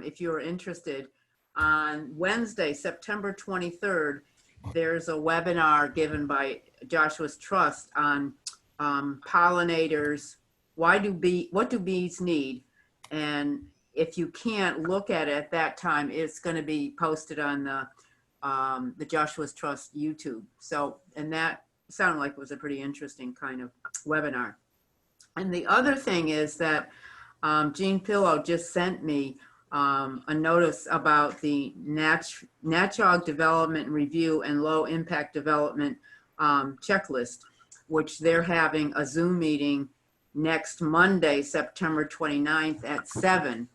if you're interested, on Wednesday, September 23rd, there's a webinar given by Joshua's Trust on pollinators. What do bees need? And if you can't look at it at that time, it's going to be posted on the Joshua's Trust YouTube. So, and that sounded like it was a pretty interesting kind of webinar. And the other thing is that Jean Pillow just sent me a notice about the NatChog Development Review and Low Impact Development checklist, which they're having a Zoom meeting next Monday, September 29th at 7.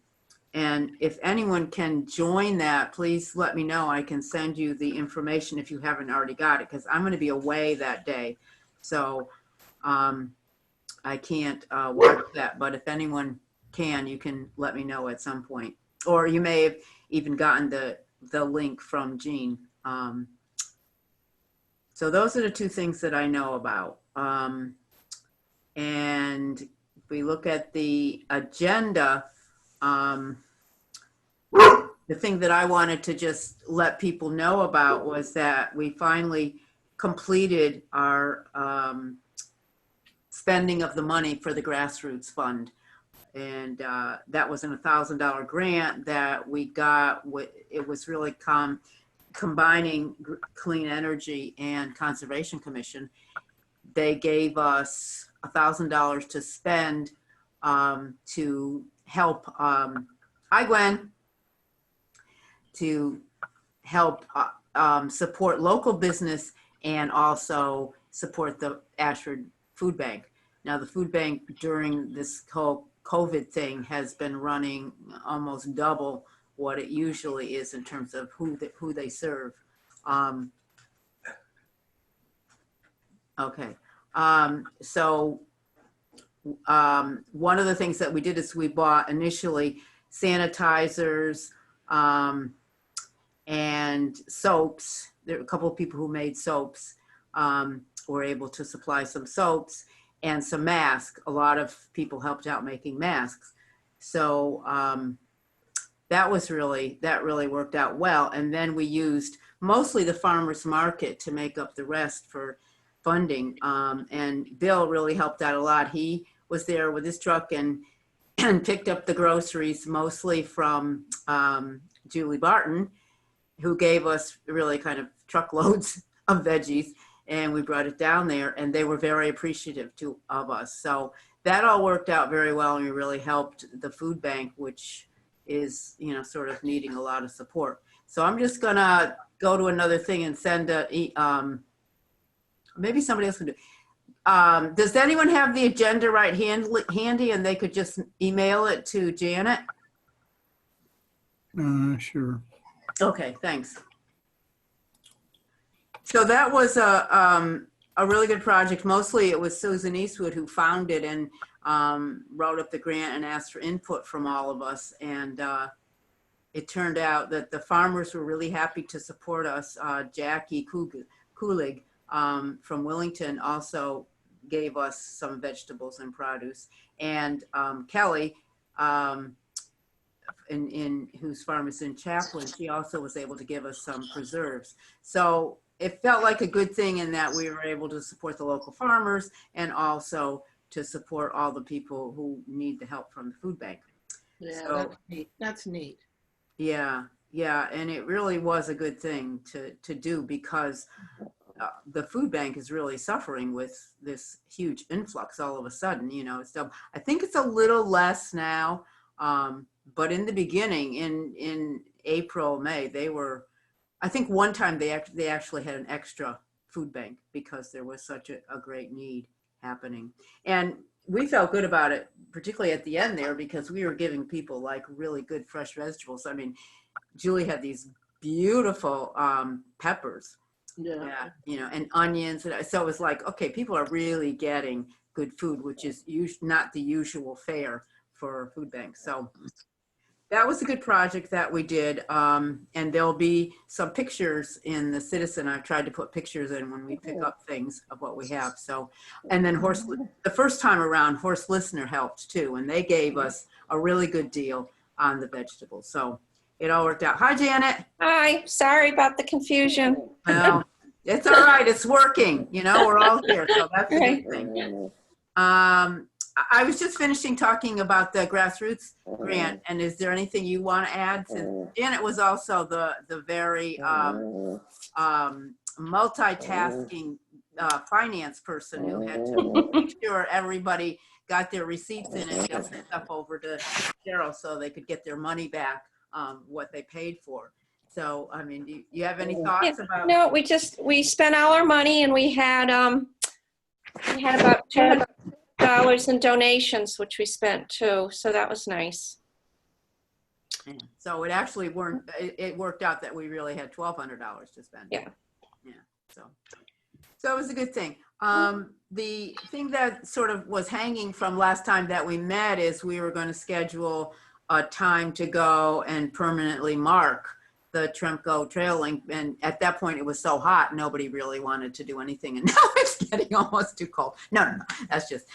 And if anyone can join that, please let me know. I can send you the information if you haven't already got it, because I'm going to be away that day. So I can't watch that, but if anyone can, you can let me know at some point. Or you may have even gotten the link from Jean. So those are the two things that I know about. And if we look at the agenda, the thing that I wanted to just let people know about was that we finally completed our spending of the money for the Grassroots Fund. And that was a $1,000 grant that we got. It was really combining Clean Energy and Conservation Commission. They gave us $1,000 to spend to help, hi Gwen, to help support local business and also support the Ashford Food Bank. Now the food bank during this whole COVID thing has been running almost double what it usually is in terms of who they serve. Okay, so one of the things that we did is we bought initially sanitizers and soaps. There were a couple of people who made soaps, were able to supply some soaps and some masks. A lot of people helped out making masks. So that really worked out well. And then we used mostly the farmers market to make up the rest for funding. And Bill really helped out a lot. He was there with his truck and picked up the groceries, mostly from Julie Barton, who gave us really kind of truckloads of veggies. And we brought it down there, and they were very appreciative of us. So that all worked out very well, and we really helped the food bank, which is, you know, sort of needing a lot of support. So I'm just gonna go to another thing and send maybe somebody else can do. Does anyone have the agenda right handy, and they could just email it to Janet? Sure. Okay, thanks. So that was a really good project. Mostly it was Susan Eastwood who found it and wrote up the grant and asked for input from all of us. And it turned out that the farmers were really happy to support us. Jackie Kulig from Wellington also gave us some vegetables and produce. And Kelly, whose farm is in Chaplin, she also was able to give us some preserves. So it felt like a good thing in that we were able to support the local farmers and also to support all the people who need the help from the food bank. Yeah, so, that's neat. That's neat. Yeah, and it really was a good thing to do, because the food bank is really suffering with this huge influx all of a sudden. You know, so I think it's a little less now, but in the beginning, in April, May, they were. I think one time they actually had an extra food bank because there was such a great need happening. And we felt good about it, particularly at the end there, because we were giving people like really good fresh vegetables. I mean, Julie had these beautiful peppers, you know, and onions. So it was like, okay, people are really getting good food, which is not the usual fare for food banks. So that was a good project that we did. And there'll be some pictures in the Citizen. I've tried to put pictures in when we pick up things of what we have. So, and then the first time around, Horse Listener helped too. And they gave us a really good deal. on the vegetables. So it all worked out. Hi, Janet. Hi, sorry about the confusion. Well, it's all right. It's working. You know, we're all here, so that's a good thing. I was just finishing talking about the grassroots grant, and is there anything you want to add? Since Janet was also the very multitasking finance person who had to make sure everybody got their receipts in and got the stuff over to Cheryl so they could get their money back, what they paid for. So, I mean, do you have any thoughts about? No, we spent all our money, and we had about $200 in donations, which we spent too. So that was nice. So it actually it worked out that we really had $1,200 to spend. Yeah. Yeah. So it was a good thing. The thing that sort of was hanging from last time that we met is we were going to schedule a time to go and permanently mark the Tremco Trail Link. And at that point it was so hot, nobody really wanted to do anything. And now it's getting almost too cold. No, that's just,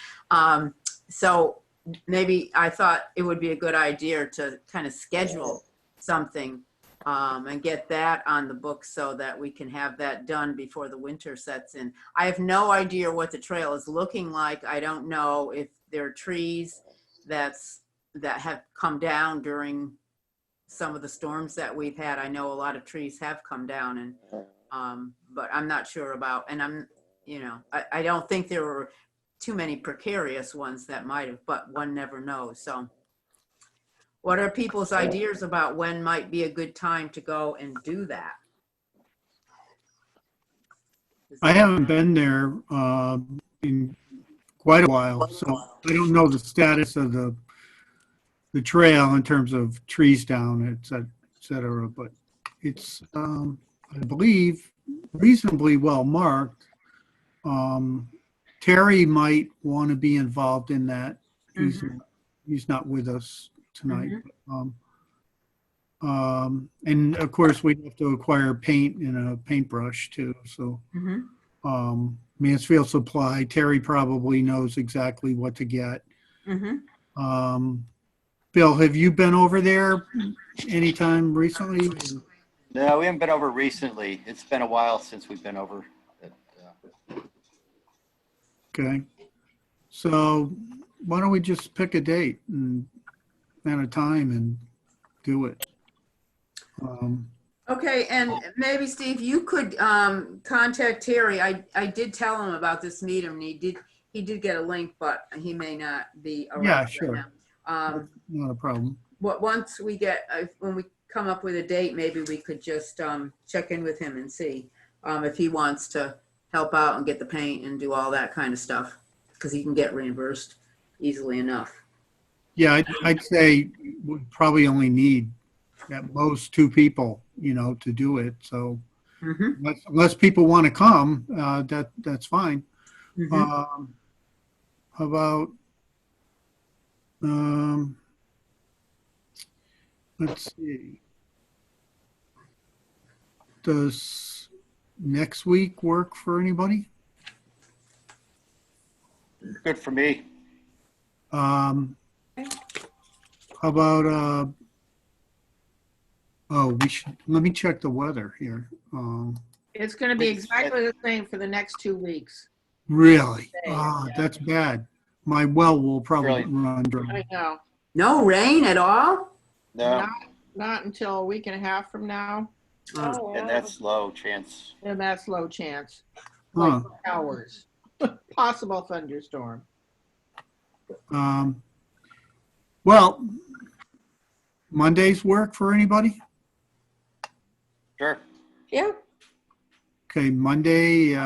so maybe I thought it would be a good idea to kind of schedule something and get that on the books so that we can have that done before the winter sets in. I have no idea what the trail is looking like. I don't know if there are trees that have come down during some of the storms that we've had. I know a lot of trees have come down, and but I'm not sure about, and I don't think there were too many precarious ones that might have, but one never knows. So what are people's ideas about when might be a good time to go and do that? I haven't been there in quite a while, so I don't know the status of the trail in terms of trees down, et cetera, but it's, I believe, reasonably well marked. Terry might want to be involved in that. He's not with us tonight. And of course we have to acquire paint and a paintbrush too. So Mansfield Supply, Terry probably knows exactly what to get. Bill, have you been over there anytime recently? No, we haven't been over recently. It's been a while since we've been over. Okay. So why don't we just pick a date and a time and do it? Okay, and maybe Steve, you could contact Terry. I did tell him about this meeting, and he did get a link, but he may not be around. Yeah, right sure. now. Not a problem. Once we get, when we come up with a date, maybe we could just check in with him and see if he wants to help out and get the paint and do all that kind of stuff, because he can get reimbursed easily enough. Yeah, I'd say we probably only need at most 2 people, to do it. So unless people want to come, that's fine. How about, let's see. Does next week work for anybody? Good for me. How about, let me check the weather here. It's going to be exactly the same for the next 2 weeks. Really? That's bad. My well will probably Really? run dry. I know. No rain at all? No, Not until a week and a half from now. Oh, and wow. that's low chance. And that's low chance. Huh. Like hours. Possible thunderstorm. Well, Mondays work for anybody? Sure. Yeah. Okay, Monday,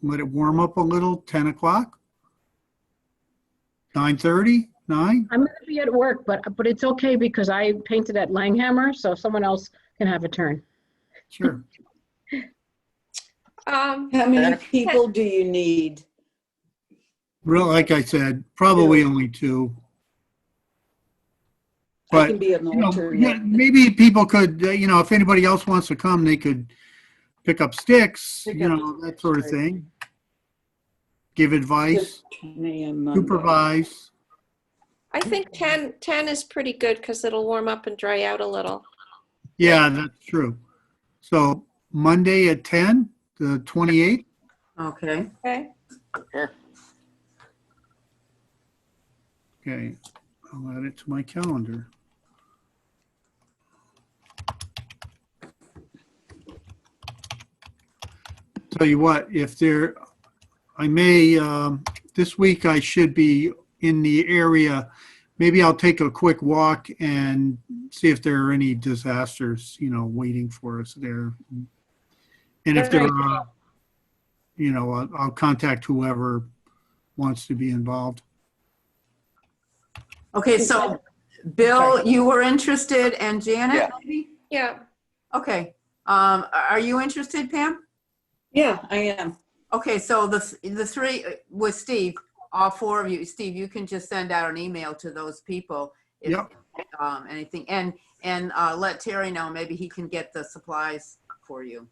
let it warm up a little, 10 o'clock? 9:30, 9? I'm going to be at work, but it's okay because I painted at Langhammer, so someone else can have a turn. Sure. How many people do you need? Real, like I said, probably only 2. I But, can be an alternate. yeah, maybe people could, if anybody else wants to come, they could pick up sticks, that sort of thing. Give advice, 10 a.m. Monday. supervise. I think 10 is pretty good because it'll warm up and dry out a little. Yeah, that's true. So Monday at 10, the 28th? Okay. Okay. Sure. Okay, I'll add it to my calendar. Tell you what, I may, this week I should be in the area. Maybe I'll take a quick walk and see if there are any disasters, waiting for us there. And if there are, I'll contact whoever wants to be involved. Okay, so Bill, you were interested, and Janet, Yeah. maybe? Yeah. Okay. Are you interested, Pam? Yeah, I am. Okay, so the three with Steve, all four of you, Steve, you can just send out an email to those people if Yep. anything, and let Terry know. Maybe he can get the supplies for you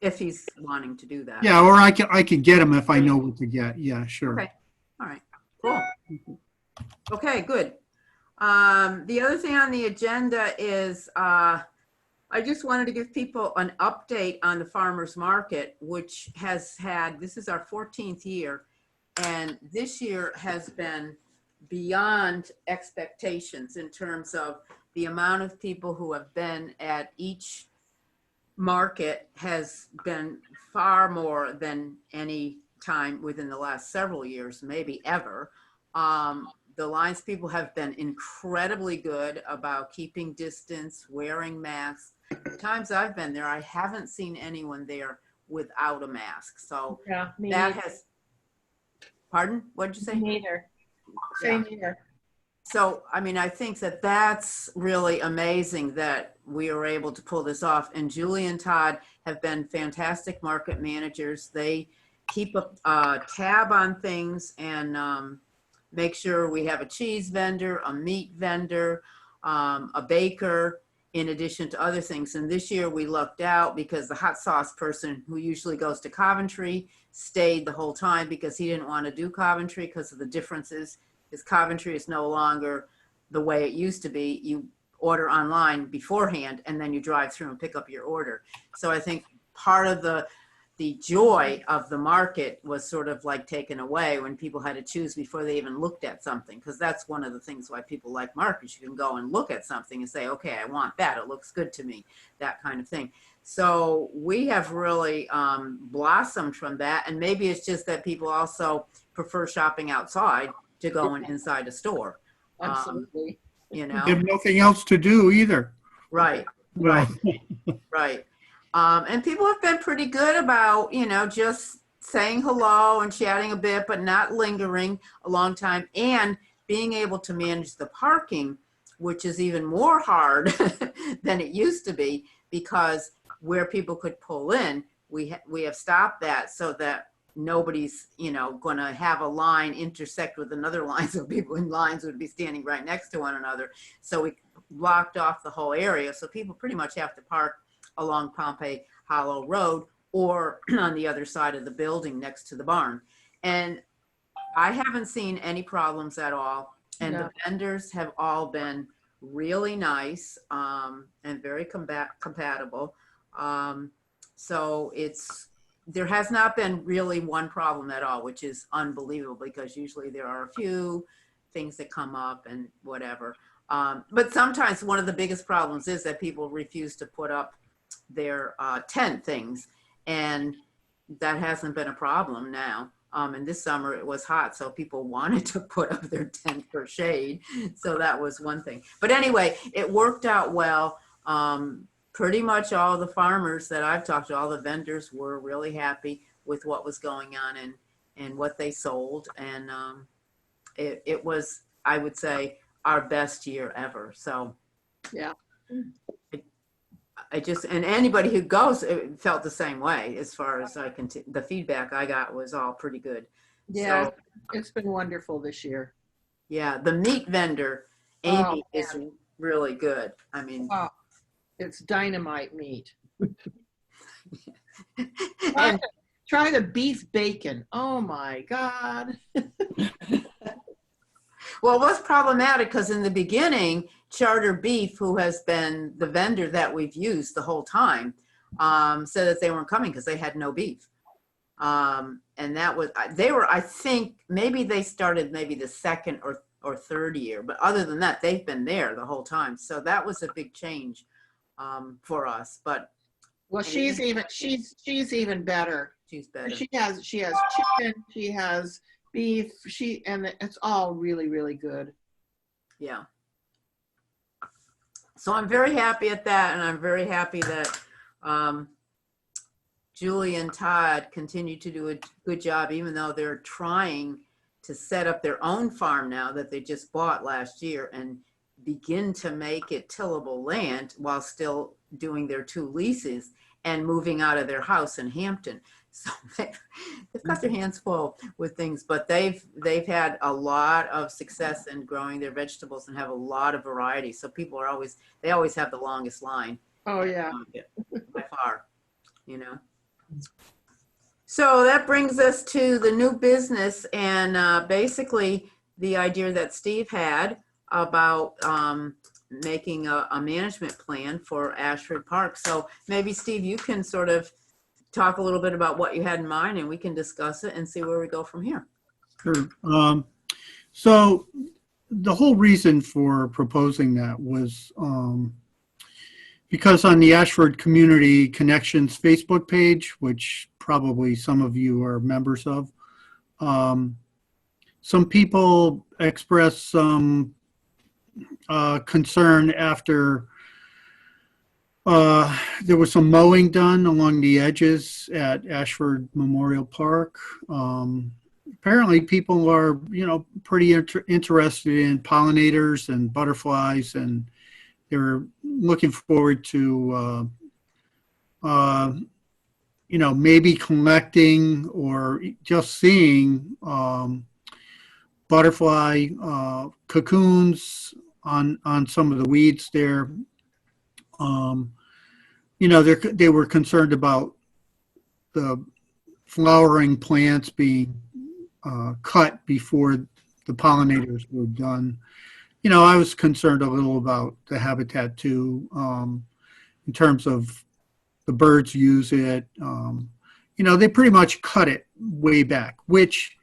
if he's wanting to do that. Yeah, or I can get them if I know what to get. Yeah, sure. Okay. All right. Cool. Okay, good. The other thing on the agenda is I just wanted to give people an update on the farmers market, which this is our 14th year, and this year has been beyond expectations in terms of the amount of people who have been at each market has been far more than any time within the last several years, maybe ever. The Lions people have been incredibly good about keeping distance, wearing masks. The times I've been there, I haven't seen anyone there without a mask. So Yeah, me that neither. has, pardon? What did you say? Me neither. Same here. So, I mean, I think that that's really amazing that we were able to pull this off. And Julie and Todd have been fantastic market managers. They keep a tab on things and make sure we have a cheese vendor, a meat vendor, a baker, in addition to other things. And this year we lucked out because the hot sauce person who usually goes to Coventry stayed the whole time because he didn't want to do Coventry because of the differences. Because Coventry is no longer the way it used to be. You order online beforehand and then you drive through and pick up your order. So I think part of the joy of the market was sort of like taken away when people had to choose before they even looked at something. Because that's one of the things why people like markets. You can go and look at something and say, okay, I want that. It looks good to me, that kind of thing. So we have really blossomed from that. And maybe it's just that people also prefer shopping outside to going inside a store. Absolutely. You They know, have nothing else to do either. right, Well, right. And people have been pretty good about, just saying hello and chatting a bit, but not lingering a long time and being able to manage the parking, which is even more hard than it used to be because where people could pull in, we have stopped that so that nobody's, going to have a line intersect with another line. So people in lines would be standing right next to one another. So we blocked off the whole area. So people pretty much have to park along Pompey Hollow Road or on the other side of the building next to the barn. And I haven't seen any problems at all. And No. the vendors have all been really nice and very compatible. So there has not been really one problem at all, which is unbelievable because usually there are a few things that come up and whatever. But sometimes one of the biggest problems is that people refuse to put up their tent things, and that hasn't been a problem now. And this summer it was hot, so people wanted to put up their tent for shade. So that was one thing. But anyway, it worked out well. Pretty much all the farmers that I've talked to, all the vendors were really happy with what was going on and what they sold. And it was, I would say, our best year ever. So Yeah. and anybody who goes felt the same way as far as the feedback I got was all pretty good. Yeah, So, it's been wonderful this year. yeah, the meat vendor, Amy, is really good. I mean, Oh, it's dynamite meat. and Try the beef bacon. Oh my God. Well, it was problematic because in the beginning, Charter Beef, who has been the vendor that we've used the whole time, said that they weren't coming because they had no beef. And that was, they were, I think, maybe they started maybe the second or third year, but other than that, they've been there the whole time. So that was a big change for us, but Well, she's even better. she's better. She has chicken, she has beef, and it's all really, really good. Yeah. So I'm very happy at that, and I'm very happy that Julie and Todd continue to do a good job, even though they're trying to set up their own farm now that they just bought last year and begin to make it tillable land while still doing their 2 leases and moving out of their house in Hampton. So they've got their hands full with things, but they've had a lot of success in growing their vegetables and have a lot of variety. So people are always have the longest line. Oh, yeah. By far, you know. So that brings us to the new business and basically the idea that Steve had about making a management plan for Ashford Park. So maybe Steve, you can sort of talk a little bit about what you had in mind and we can discuss it and see where we go from here. Sure. So the whole reason for proposing that was because on the Ashford Community Connections Facebook page, which probably some of you are members of, some people expressed some concern after there was some mowing done along the edges at Ashford Memorial Park. Apparently people are, pretty interested in pollinators and butterflies, and they're looking forward to, maybe collecting or just seeing butterfly cocoons on some of the weeds there. They were concerned about the flowering plants being cut before the pollinators were done. I was concerned a little about the habitat too, in terms of the birds use it. They pretty much cut it way back, which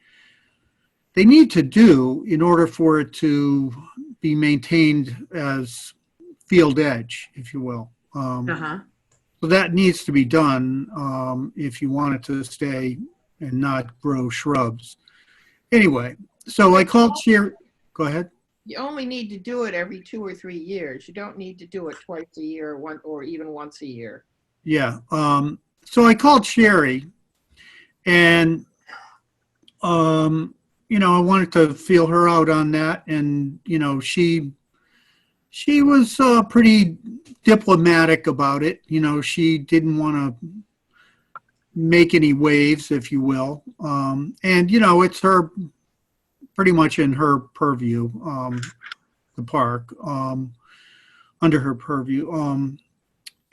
they need to do in order for it to be maintained as field edge, if you will. So that needs to be done if you want it to stay and not grow shrubs. Anyway, so I called Sherry. Go ahead. You only need to do it every 2 or 3 years. You don't need to do it twice a year or even once a year. Yeah. So I called Sherry and, I wanted to feel her out on that. And, she was pretty diplomatic about it. She didn't want to make any waves, if you will. And, it's her pretty much in her purview, the park, under her purview.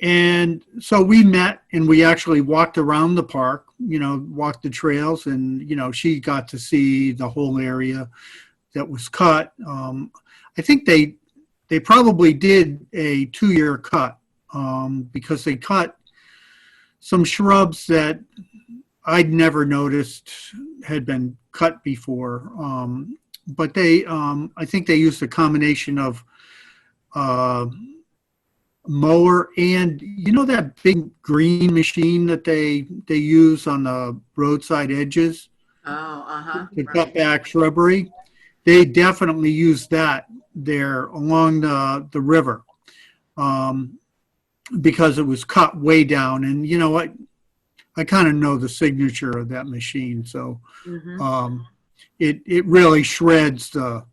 And so we met and we actually walked around the park, walked the trails, and, she got to see the whole area that was cut. I think they probably did a 2-year cut because they cut some shrubs that I'd never noticed had been cut before. But I think they used a combination of mower and that big green machine that they use on the roadside edges to cut back shrubbery. They definitely used that there along the river because it was cut way down. And you know what? I kind of know the signature of that machine, so it really shreds the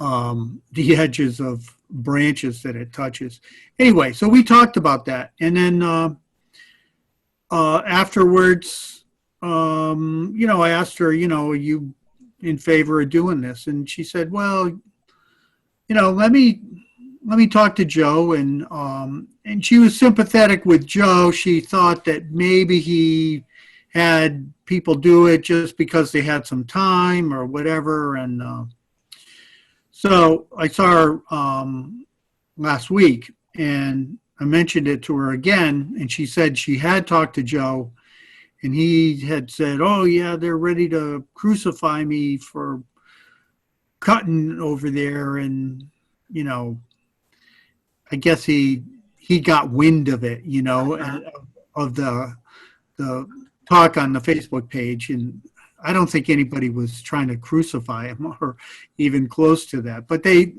edges of branches that it touches. Anyway, so we talked about that, and then afterwards, I asked her, are you in favor of doing this? And she said, well, let me talk to Joe. And she was sympathetic with Joe. She thought that maybe he had people do it just because they had some time or whatever. And So I saw her last week, and I mentioned it to her again, and she said she had talked to Joe, and he had said, "Oh yeah, they're ready to crucify me for cutting over there," and you know, I guess he got wind of it, of the talk on the Facebook page, and I don't think anybody was trying to crucify him or even close to that. But they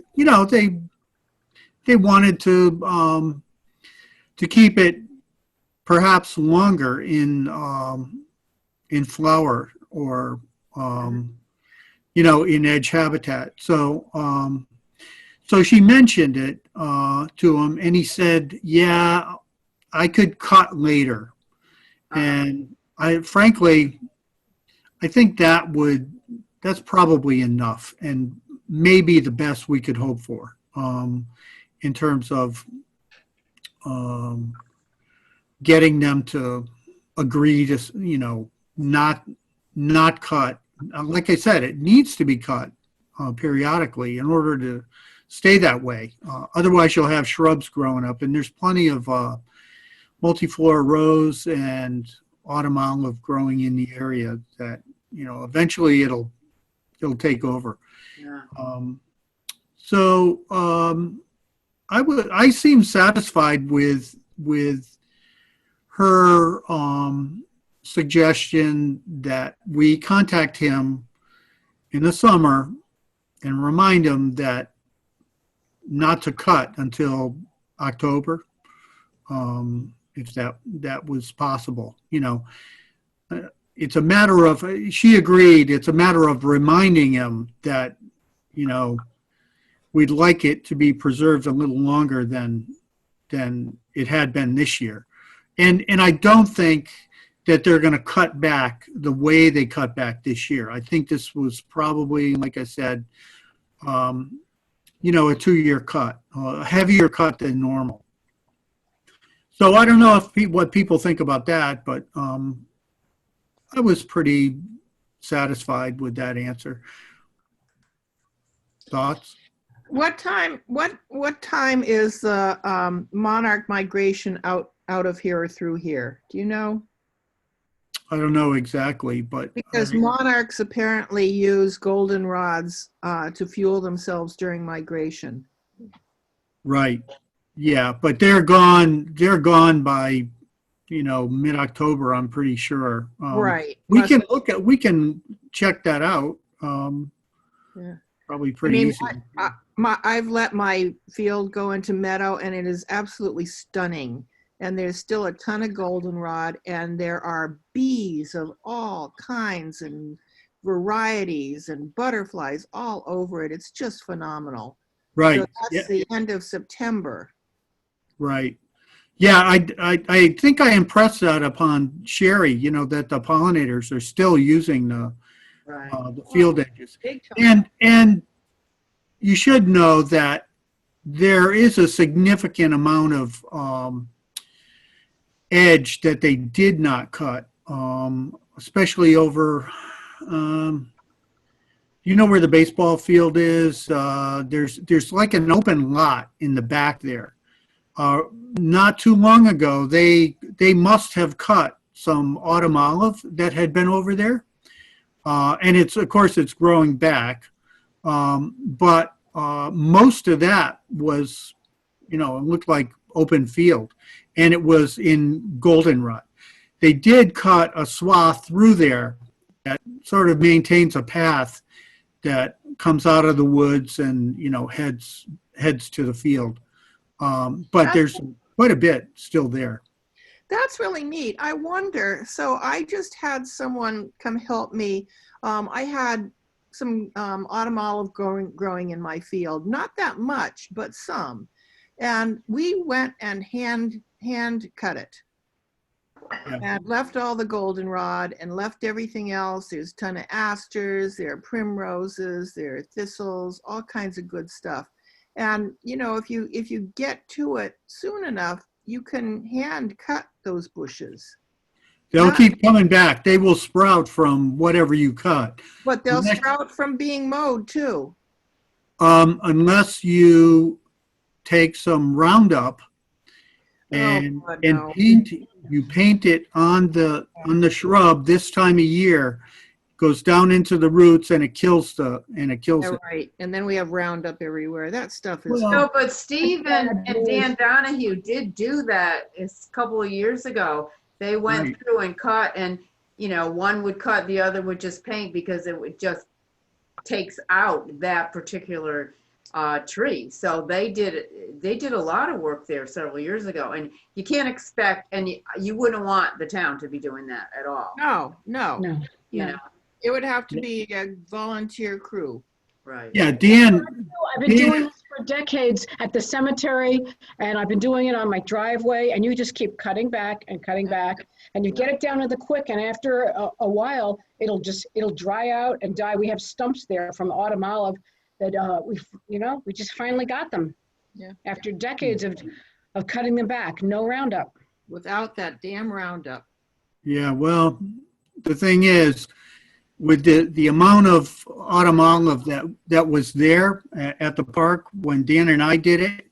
wanted to keep it perhaps longer in flower or in edge habitat. So she mentioned it to him, and he said, "Yeah, I could cut later." And I think that's probably enough, and maybe the best we could hope for in terms of getting them to agree to, not cut. Like I said, it needs to be cut periodically in order to stay that way. Otherwise, you'll have shrubs growing up, and there's plenty of multiflora rose and autumn olive growing in the area that, eventually it'll take over. Yeah. I seem satisfied with her suggestion that we contact him in the summer and remind him that not to cut until October, if that was possible. It's a matter of, she agreed, it's a matter of reminding him that, we'd like it to be preserved a little longer than it had been this year. And I don't think that they're going to cut back the way they cut back this year. I think this was probably, like I said, a 2-year cut, a heavier cut than normal. So I don't know what people think about that, but I was pretty satisfied with that answer. Thoughts? What time is the monarch migration out of here or through here? Do you know? I don't know exactly, but Because monarchs apparently use goldenrods to fuel themselves during migration. right, yeah, but they're gone by mid-October, I'm pretty sure. Right. We can check that out. Yeah. Probably pretty easy. I've let my field go into meadow, and it is absolutely stunning. And there's still a ton of goldenrod, and there are bees of all kinds and varieties and butterflies all over it. It's just phenomenal. Right. So that's the end of September. Right. Yeah, I think I impressed that upon Sherry, that the pollinators are still using the field edges. Big time. And you should know that there is a significant amount of edge that they did not cut, especially over, where the baseball field is. There's like an open lot in the back there. Not too long ago, they must have cut some autumn olive that had been over there. And of course it's growing back. But most of that was, it looked like open field, and it was in goldenrod. They did cut a swath through there that sort of maintains a path that comes out of the woods and, heads to the field. But there's quite a bit still there. That's really neat. I wonder, so I just had someone come help me. I had some autumn olive growing in my field, not that much, but some. And we went and hand cut it. Yeah. And left all the goldenrod and left everything else. There's a ton of asters, there are primroses, there are thistles, all kinds of good stuff. And if you get to it soon enough, you can hand cut those bushes. They'll keep coming back. They will sprout from whatever you cut. But they'll sprout from being mowed too. Unless you take some Roundup and, God, and no. paint it on the shrub this time of year, goes down into the roots and it kills Yeah, it. right. And then we have Roundup everywhere. That stuff is. Well, No, but Steve and Bad Dan Donahue did do that a couple of years ago. They went Right. through and cut, and one would cut, the other would just paint, because it would just takes out that particular tree. So they did a lot of work there several years ago, and you can't expect, and you wouldn't want the town to be doing that at all. No. No, You no. know, It would have to be a volunteer crew. right? yeah, Dan, I've been doing this for decades at the cemetery, and I've been doing it on my driveway, and you just keep cutting back and cutting back, and you get it down to the quick, and after a while, it'll dry out and die. We have stumps there from autumn olive that we just finally got them. Yeah. After decades of cutting them back, no Roundup. Without that damn Roundup. yeah, well, the thing is, with the amount of autumn olive that was there at the park when Dan and I did it,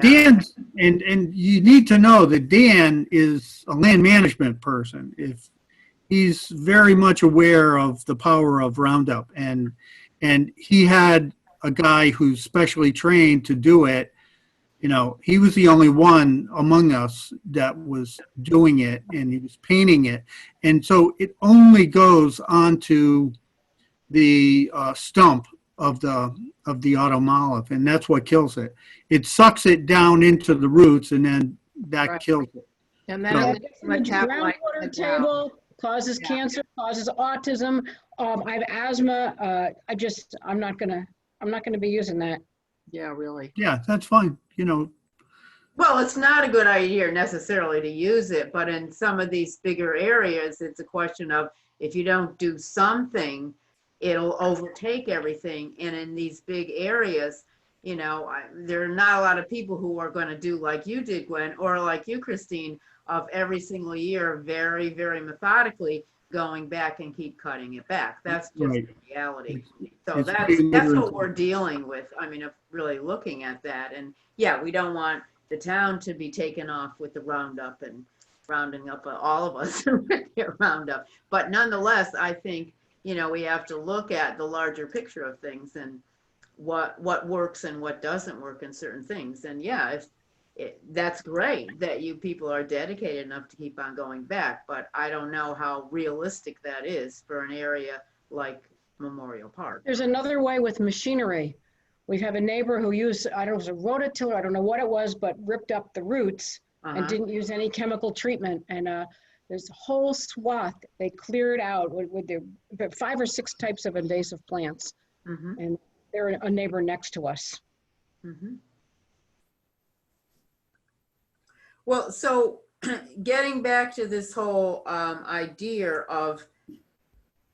Dan, and you need to know that Dan is a land management person. If he's very much aware of the power of Roundup, and he had a guy who's specially trained to do it. He was the only one among us that was doing it, and he was painting it. And so it only goes onto the stump of the autumn olive, and that's what kills it. It sucks it down into the roots, and then that Right. kills it. And then No. it makes my tap light Groundwater the ground. table causes Yeah. cancer, causes autism. I have asthma. I'm not gonna be using that. Yeah, really. Yeah, that's fine. Well, it's not a good idea necessarily to use it, but in some of these bigger areas, it's a question of, if you don't do something, it'll overtake everything. And in these big areas, there are not a lot of people who are going to do like you did, Gwen, or like you, Christine, of every single year, very, very methodically going back and keep cutting it back. That's just Right. the reality. So It's that's being what literate. we're dealing with. I mean, of really looking at that. And yeah, we don't want the town to be taken off with the Roundup and rounding up all of us with their Roundup. But nonetheless, I think, we have to look at the larger picture of things and what works and what doesn't work in certain things. And yeah, that's great that you people are dedicated enough to keep on going back, but I don't know how realistic that is for an area like Memorial Park. There's another way with machinery. We have a neighbor who used, I don't know, it was a rototiller, I don't know what it was, but ripped up the roots and Uh-huh. didn't use any chemical treatment. And there's a whole swath they cleared out with their 5 or 6 types of invasive plants. Mhm, And they're a neighbor next to us. mhm. Well, so getting back to this whole idea of,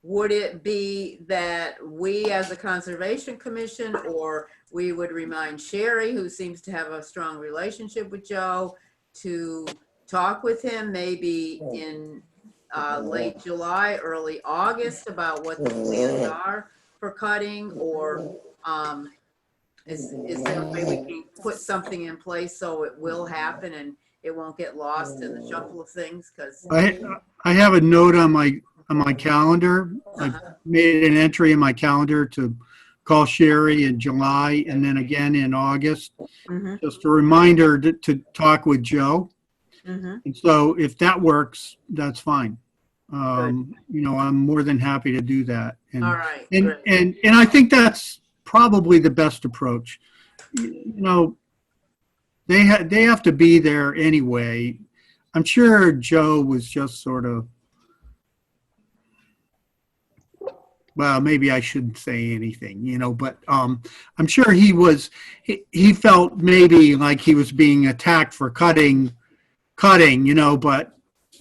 would it be that we as a conservation commission, or we would remind Sherry, who seems to have a strong relationship with Joe, to talk with him maybe in late July, early August, about what the plans are for cutting? Or is there a way we can put something in place so it will happen and it won't get lost in the shuffle of things? Because I have a note on my calendar. I've made an entry in my calendar to call Sherry in July and then again in August. Just a reminder to talk with Joe. And so if that works, that's fine. I'm more than happy to do that. And, all right, and, great. and I think that's probably the best approach. They have to be there anyway. I'm sure Joe was just sort of, well, maybe I shouldn't say anything, but I'm sure he felt maybe like he was being attacked for cutting, but,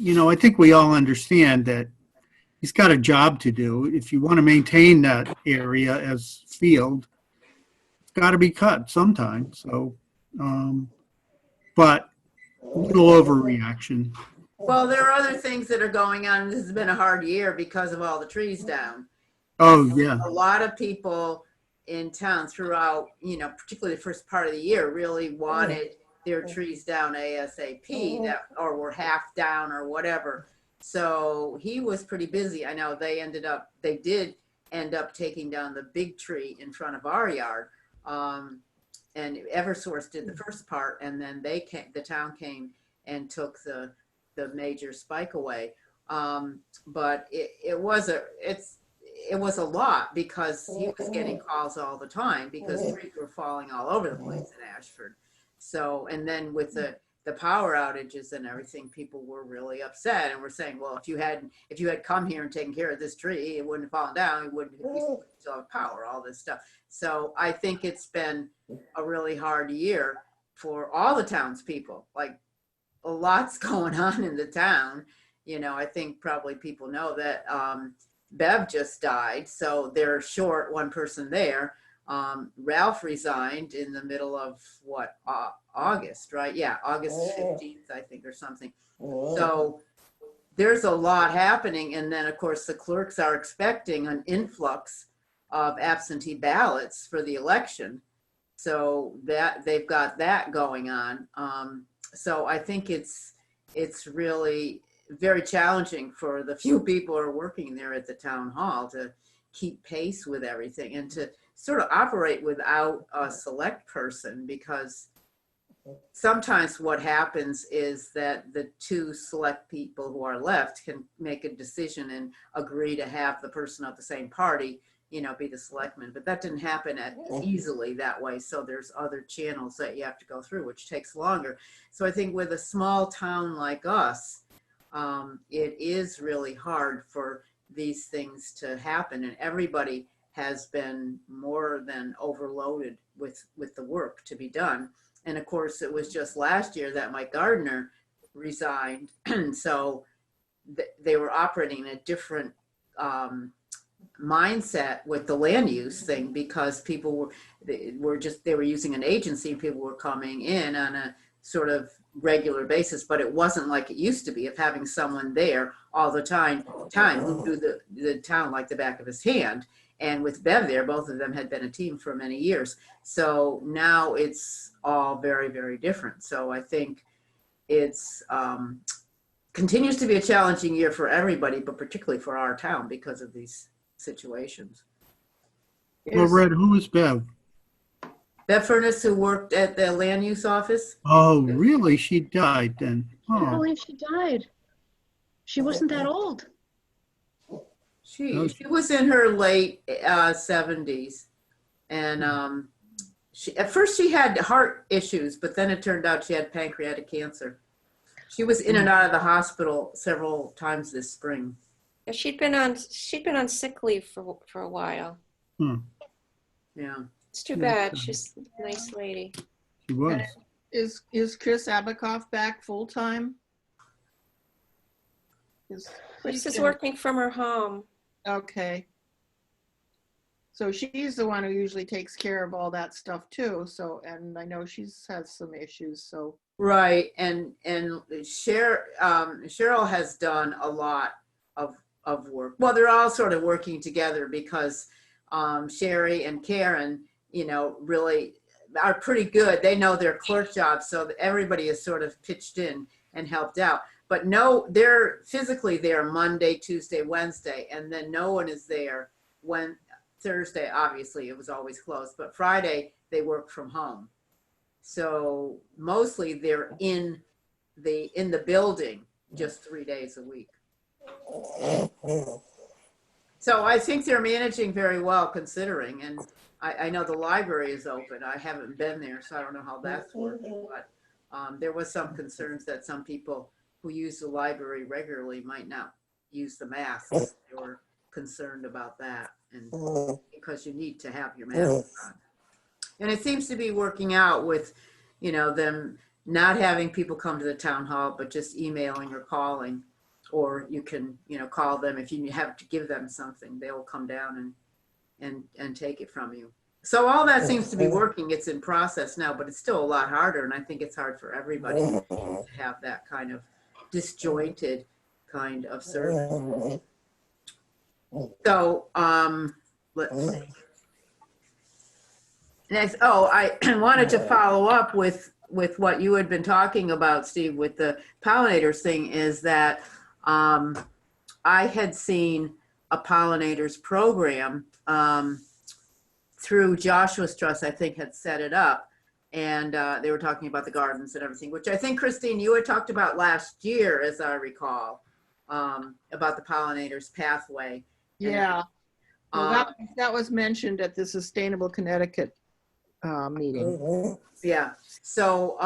I think we all understand that he's got a job to do. If you want to maintain that area as field, it's got to be cut sometime. So, but a little overreaction. Well, there are other things that are going on. This has been a hard year because of all the trees down. Oh, yeah. A lot of people in town throughout, particularly the first part of the year, really wanted their trees down ASAP, or were half down or whatever. So he was pretty busy. I know they did end up taking down the big tree in front of our yard. And Eversource did the first part, and then the town came and took the major spike away. But it was a lot, because he was getting calls all the time because trees were falling all over the place in Ashford. So, and then with the power outages and everything, people were really upset and were saying, well, if you had come here and taken care of this tree, it wouldn't have fallen down. It wouldn't still have power, all this stuff. So I think it's been a really hard year for all the townspeople. Like, a lot's going on in the town. I think probably people know that Bev just died, so they're short one person there. Ralph resigned in the middle of August, right? Yeah, August 15th, I think, or something. So there's a lot happening. And then, of course, the clerks are expecting an influx of absentee ballots for the election. So that they've got that going on. So I think it's really very challenging for the few people who are working there at the town hall to keep pace with everything and to sort of operate without a select person, because sometimes what happens is that the two select people who are left can make a decision and agree to have the person of the same party, be the selectman. But that didn't happen easily that way. So there's other channels that you have to go through, which takes longer. So I think with a small town like us, it is really hard for these things to happen, and everybody has been more than overloaded with the work to be done. And of course, it was just last year that Mike Gardner resigned, so they were operating in a different mindset with the land use thing, because people were using an agency. People were coming in on a sort of regular basis, but it wasn't like it used to be, of having someone there all the time who knew the town like the back of his hand. And with Bev there, both of them had been a team for many years. So now it's all very, very different. So I think it's continues to be a challenging year for everybody, but particularly for our town because of these situations. Well, Red, who was Bev? Bev Furness, who worked at the land use office. Oh, really? She died then? I can't Oh, believe she died. She wasn't that old. She was in her late 70s, and at first she had heart issues, but then it turned out she had pancreatic cancer. She was in and out of the hospital several times this spring. Yeah, she'd been on sick leave for a while. Yeah. It's too bad. She's a nice lady. she was. Is Chris Abakoff back full time? Chris is working from her home. Okay. So she's the one who usually takes care of all that stuff too. So, and I know she's has some issues. So Right, and Cheryl has done a lot of work. Well, they're all sort of working together, because Sherry and Karen, really are pretty good. They know their clerk jobs, so that everybody has sort of pitched in and helped out. But no, they're physically there Monday, Tuesday, Wednesday, and then no one is there when Thursday. Obviously, it was always closed, but Friday they work from home. So mostly they're in the building just 3 days a week. So I think they're managing very well, considering. And I know the library is open. I haven't been there, so I don't know how that's working. But there was some concerns that some people who use the library regularly might not use the masks. They were concerned about that, and because you need to have your mask on. And it seems to be working out with, them not having people come to the town hall, but just emailing or calling. Or you can, call them if you have to give them something. They will come down and take it from you. So all that seems to be working. It's in process now, but it's still a lot harder. And I think it's hard for everybody to have that kind of disjointed kind of service. So let's see. Next, oh, I wanted to follow up with what you had been talking about, Steve, with the pollinators thing, is that I had seen a pollinators program through Joshua's Trust, I think, had set it up. And they were talking about the gardens and everything, which I think, Christine, you had talked about last year, as I recall, about the pollinators pathway. Yeah. Well, that was mentioned at the Sustainable Connecticut meeting. Yeah. So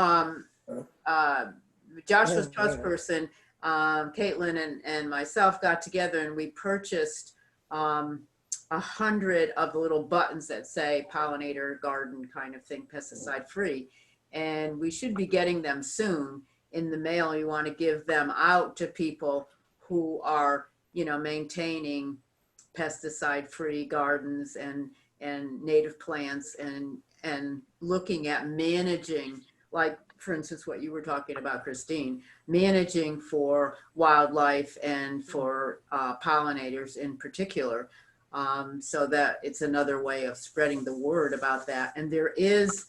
Joshua's Trust person, Caitlin and myself got together and we purchased 100 of the little buttons that say pollinator garden kind of thing, pesticide free. And we should be getting them soon in the mail. You want to give them out to people who are, maintaining pesticide free gardens and native plants and looking at managing, like for instance, what you were talking about, Christine, managing for wildlife and for pollinators in particular. So that it's another way of spreading the word about that. And there is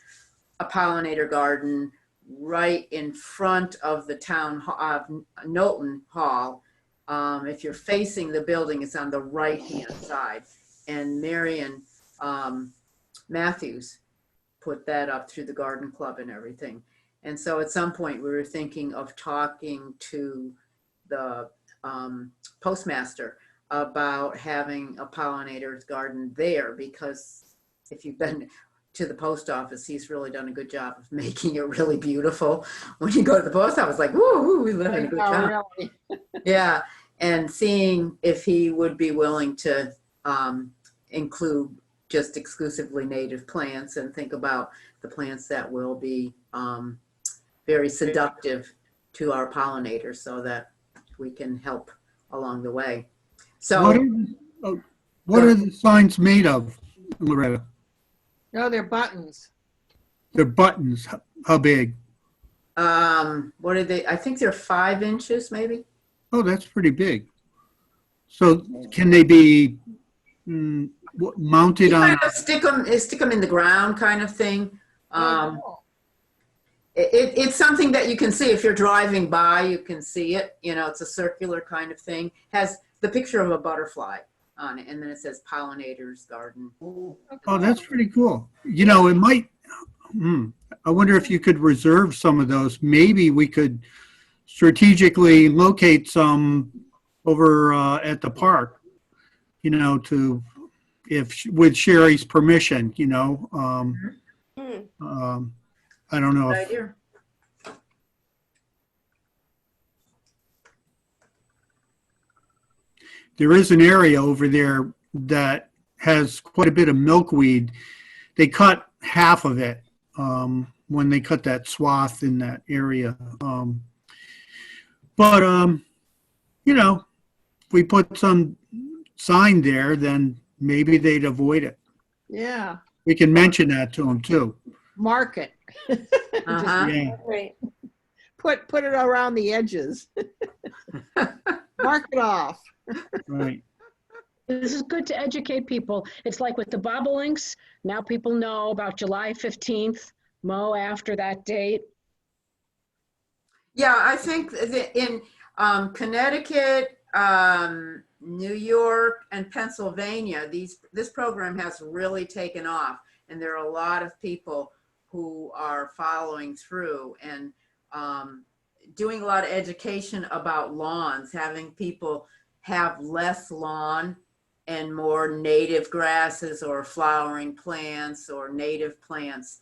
a pollinator garden right in front of the town of Knowlton Hall. If you're facing the building, it's on the right-hand side. And Marion Matthews put that up through the garden club and everything. And so at some point we were thinking of talking to the postmaster about having a pollinator's garden there, because if you've been to the post office, he's really done a good job of making it really beautiful. When you go to the post office, like, woo, we live in a good town. Really. Yeah, and seeing if he would be willing to include just exclusively native plants and think about the plants that will be very seductive to our pollinators so that we can help along the way. So what are the signs made of, Loretta? No, they're buttons. They're buttons. How big? what are they? I think they're 5 inches maybe. Oh, that's pretty big. So can they be mounted You on? kind of stick them in the ground kind of thing. Oh, It's something that you can see if you're driving by, you can see it. It's a circular kind of thing. Has the picture of a butterfly on it, and then it says pollinators garden. Oh, that's pretty cool. It might, I wonder if you could reserve some of those. Maybe we could strategically locate some over at the park, with Sherry's permission, I don't know Good if, idea. there is an area over there that has quite a bit of milkweed. They cut half of it when they cut that swath in that area. If we put some sign there, then maybe they'd avoid it. yeah. We can mention that to them too. Mark it. Uh-huh. Yeah, Right. Put it around the edges. Mark it off. right. This is good to educate people. It's like with the bobolinks, now people know about July 15th, mow after that date. Yeah, I think that in Connecticut, New York, and Pennsylvania, this program has really taken off, and there are a lot of people who are following through and doing a lot of education about lawns, having people have less lawn and more native grasses or flowering plants or native plants.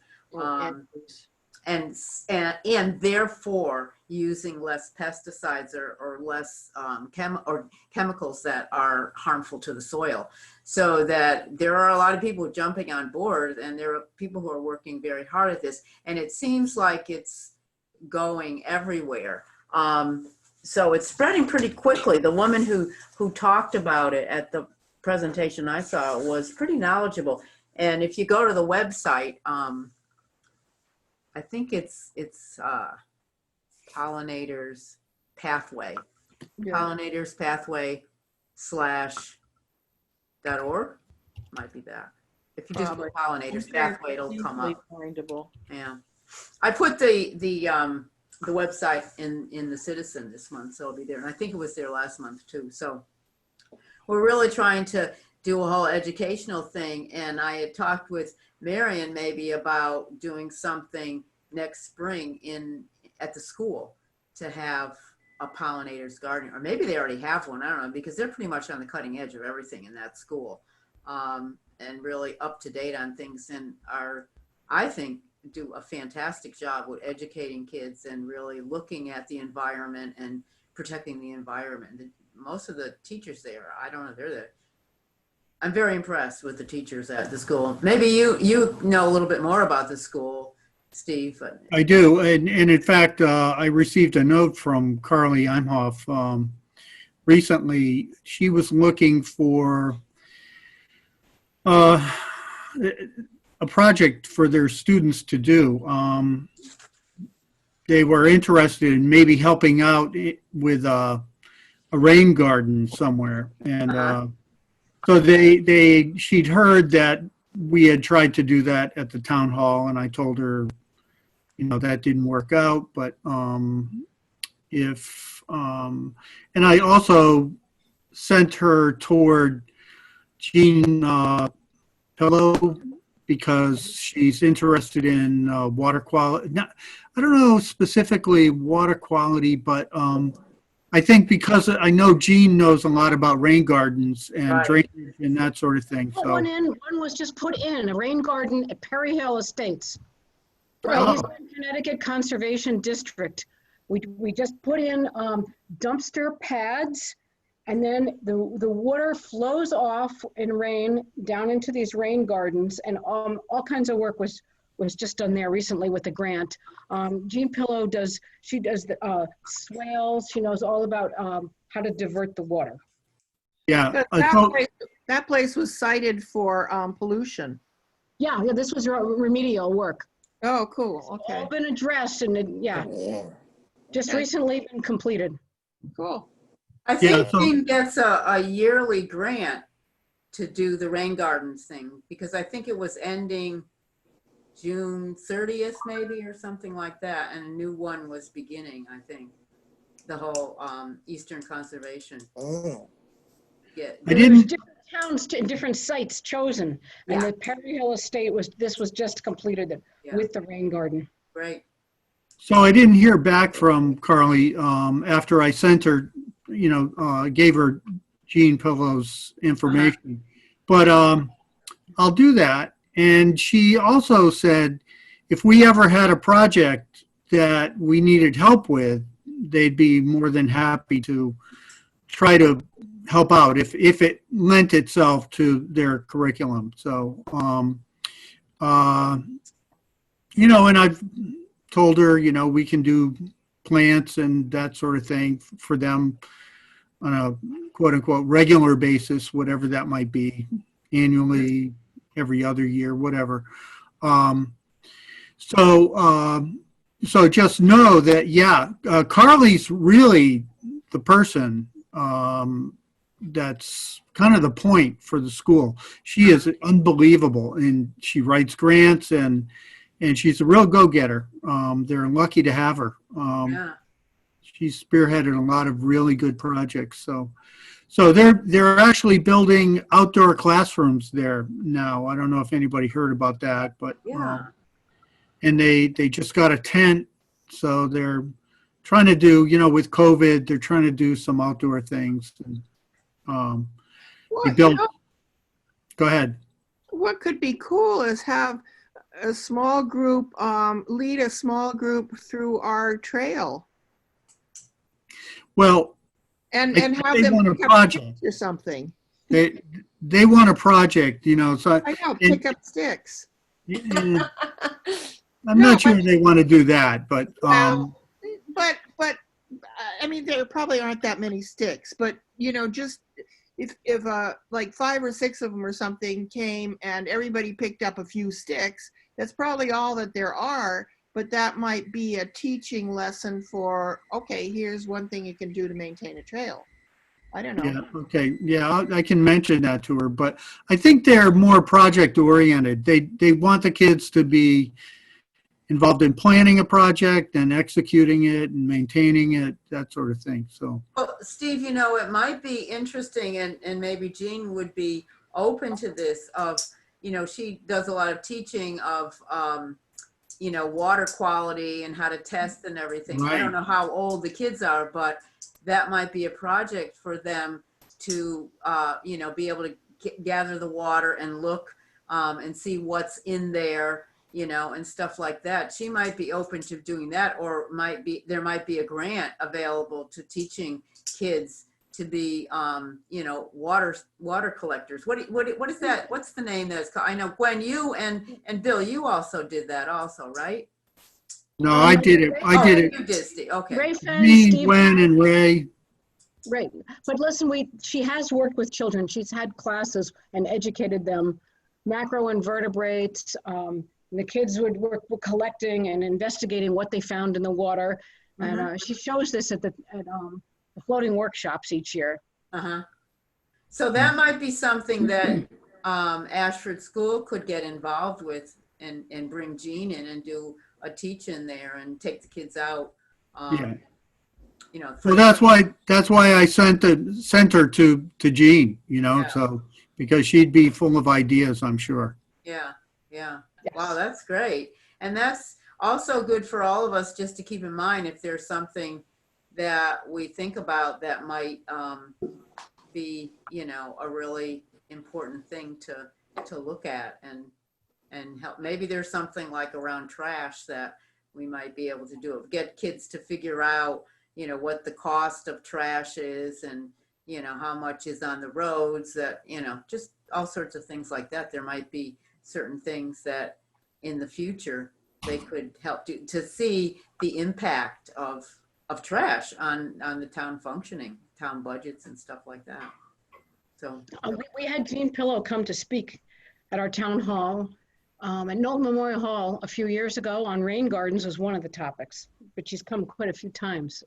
And therefore using less pesticides or less chemicals that are harmful to the soil. So that there are a lot of people jumping on board, and there are people who are working very hard at this, and it seems like it's going everywhere. So it's spreading pretty quickly. The woman who talked about it at the presentation I saw was pretty knowledgeable. And if you go to the website, I think it's Pollinators Pathway, Yeah. pollinatorsppathway.org, might be that. If you just Probably. put pollinators, pathway, it'll come Easily up. findable. Yeah. I put the website in the Citizen this month, so it'll be there. And I think it was there last month too. So we're really trying to do a whole educational thing. And I had talked with Marion maybe about doing something next spring at the school to have a pollinators garden, or maybe they already have one. I don't know, because they're pretty much on the cutting edge of everything in that school, and really up to date on things, and I think, do a fantastic job with educating kids and really looking at the environment and protecting the environment. Most of the teachers there, I don't know, I'm very impressed with the teachers at the school. Maybe you know a little bit more about the school, Steve. I do, and in fact, I received a note from Carly Imhoff recently. She was looking for a project for their students to do. They were interested in maybe helping out with a rain garden somewhere, and so she'd heard that we had tried to do that at the town hall, and I told her, that didn't work out, but and I also sent her toward Jean Pillow, because she's interested in water quality. I don't know specifically water quality, but I think because I know Jean knows a lot about rain gardens and Right. drainage and that sort of thing. Put So one was just put in, a rain garden at Perry Hill Estates. Oh. Eastern Connecticut Conservation District. We just put in dumpster pads, and then the water flows off in rain down into these rain gardens, and all kinds of work was just done there recently with the grant. Jean Pillow does the swales. She knows all about how to divert the water. yeah, That place was cited for pollution. Yeah, this was remedial work. Oh, cool. Okay, All been addressed, and just Okay. recently been completed. cool. I think Yeah, so- Jean gets a yearly grant to do the rain gardens thing, because I think it was ending June 30th maybe, or something like that, and a new one was beginning, I think. The whole Eastern Conservation. Yeah. I There's didn't. different towns and different sites chosen, and Yeah. the Perry Hill Estate was just completed Yeah. with the rain garden. Great. So I didn't hear back from Carly after I sent her, gave her Jean Pillow's information. But I'll do that. And she also said if we ever had a project that we needed help with, they'd be more than happy to try to help out if it lent itself to their curriculum. So, and I've told her, we can do plants and that sort of thing for them on a quote unquote regular basis, whatever that might be, annually, every other year, whatever. So just know that, Carly's really the person that's kind of the point for the school. She is unbelievable, and she writes grants, and she's a real go-getter. They're lucky to have her. Yeah. She's spearheaded a lot of really good projects. So they're actually building outdoor classrooms there now. I don't know if anybody heard about that, but Yeah. and they just got a tent, so they're trying to do, with COVID, they're trying to do some outdoor things. And, Well, they built. Go ahead. what could be cool is have a small group lead a small group through our trail Well, and I have think they them want a pick up project. sticks or something. They want a project, So I know, pick up sticks. I'm No, not sure but- they want to do that, but Well, but I mean, there probably aren't that many sticks, but just if like 5 or 6 of them or something came and everybody picked up a few sticks, that's probably all that there are. But that might be a teaching lesson for, okay, here's one thing you can do to maintain a trail. I don't know. Yeah, okay, yeah, I can mention that to her, but I think they're more project oriented. They want the kids to be involved in planning a project and executing it and maintaining it, that sort of thing, so. Well, Steve, it might be interesting, and maybe Jean would be open to this of, she does a lot of teaching of, water quality and how to test and everything. I don't know how old the kids are, but that might be a project for them to, be able to gather the water and look and see what's in there, and stuff like that. She might be open to doing that, or there might be a grant available to teaching kids to be, water collectors. What is that? What's the name that's called? I know Gwen, you and Bill, you also did that also, right? No, I did it, You did, Steve. Okay. Ray Fenn, Me, Steve. Gwen, and Ray. Right. But listen, she has worked with children. She's had classes and educated them, macroinvertebrates. The kids would work with collecting and investigating what they found in the water. And she shows this at the floating workshops each year. So that might be something that Ashford School could get involved with and bring Jean in and do a teach-in there and take the kids out. Yeah. Well, that's why I sent her to Jean, Yeah. so, because she'd be full of ideas, I'm sure. Yeah. Yes. Wow, that's great. And that's also good for all of us just to keep in mind if there's something that we think about that might be, a really important thing to look at and help. Maybe there's something like around trash that we might be able to do. Get kids to figure out, what the cost of trash is and, how much is on the roads that, just all sorts of things like that. There might be certain things that in the future they could help to see the impact of trash on the town functioning, town budgets and stuff like that. So we had Jean Pillow come to speak at our town hall at Knowlton Memorial Hall a few years ago on rain gardens was one of the topics, but she's come quite a few times.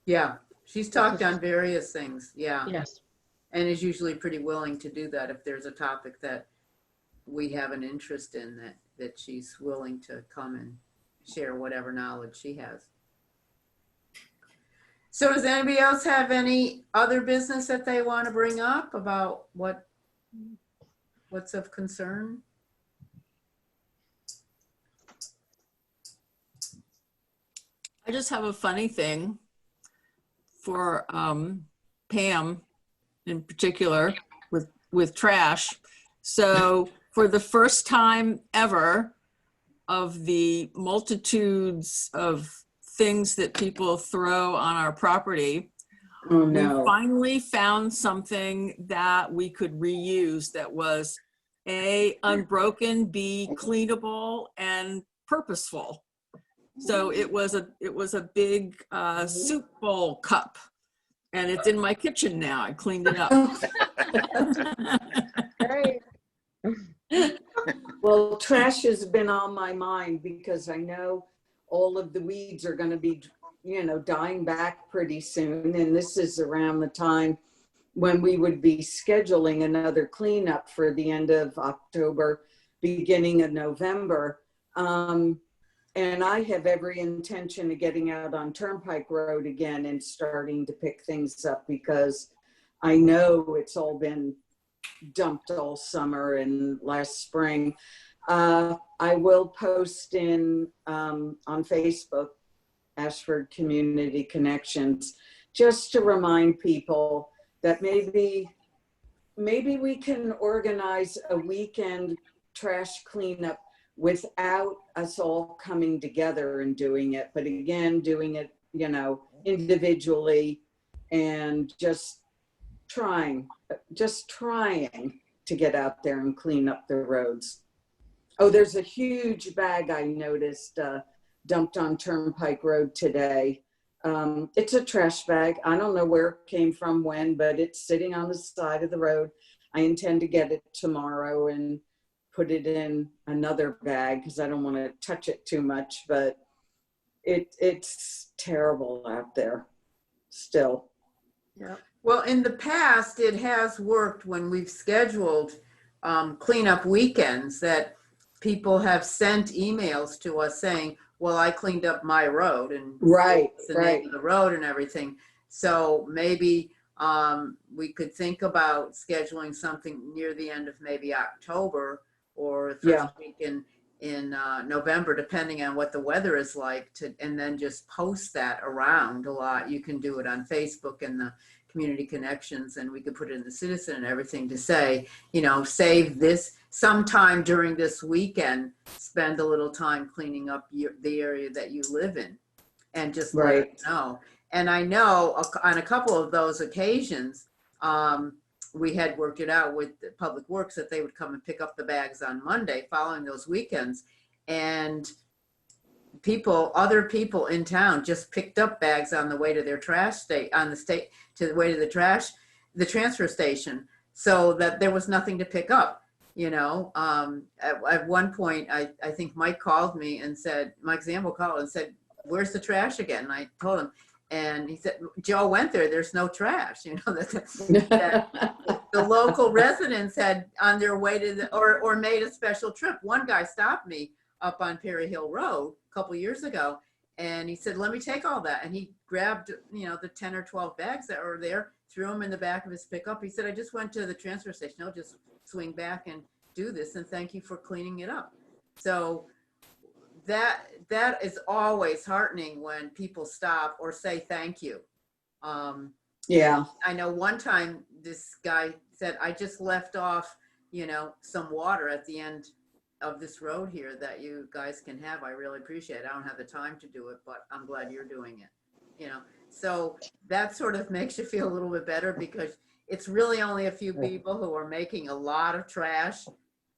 yeah, she's talked on various things. Yeah. Yes. And is usually pretty willing to do that if there's a topic that we have an interest in, that she's willing to come and share whatever knowledge she has. So does anybody else have any other business that they want to bring up about what's of concern? I just have a funny thing for Pam in particular with trash. So for the first time ever of the multitudes of things that people throw on our property, Oh, we no. finally found something that we could reuse that was A, unbroken, B, cleanable, and purposeful. So it was a big soup bowl cup, and it's in my kitchen now. I cleaned it up. Right. Well, trash has been on my mind because I know all of the weeds are going to be, dying back pretty soon. And this is around the time when we would be scheduling another cleanup for the end of October, beginning of November. And I have every intention of getting out on Turnpike Road again and starting to pick things up because I know it's all been dumped all summer and last spring. I will post on Facebook, Ashford Community Connections, just to remind people that maybe we can organize a weekend trash cleanup without us all coming together and doing it. But again, doing it, individually and just trying to get out there and clean up the roads. Oh, there's a huge bag I noticed dumped on Turnpike Road today. It's a trash bag. I don't know where it came from, when, but it's sitting on the side of the road. I intend to get it tomorrow and put it in another bag because I don't want to touch it too much, but it's terrible out there still. Yeah. Well, in the past, it has worked when we've scheduled cleanup weekends that people have sent emails to us saying, well, I cleaned up my road and Right, it's the right. name of the road and everything. So maybe we could think about scheduling something near the end of maybe October or first Yeah. week in November, depending on what the weather is like, and then just post that around a lot. You can do it on Facebook and the community connections, and we could put it in the Citizen and everything to say, you know, save this sometime during this weekend, spend a little time cleaning up the area that you live in, and just let us know. And I know on a couple of those occasions, we had worked it out with the Public Works that they would come and pick up the bags on Monday following those weekends. And other people in town just picked up bags on the way to their to the way to the transfer station, so that there was nothing to pick up. You know, at one point, I think Mike Zambo called and said, where's the trash again? And I told him, and he said, Joe went there, there's no trash. You know, that the local residents had on their way to or made a special trip. One guy stopped me up on Perry Hill Road a couple years ago, and he said, let me take all that. And he grabbed, you know, the 10 or 12 bags that were there, threw them in the back of his pickup. He said, I just went to the transfer station. I'll just swing back and do this, and thank you for cleaning it up. So that is always heartening when people stop or say thank you. Yeah. I know one time this guy said, I just left off, you know, some water at the end of this road here that you guys can have. I really appreciate it. I don't have the time to do it, but I'm glad you're doing it. You know, so that sort of makes you feel a little bit better, because it's really only a few people who are making a lot of trash.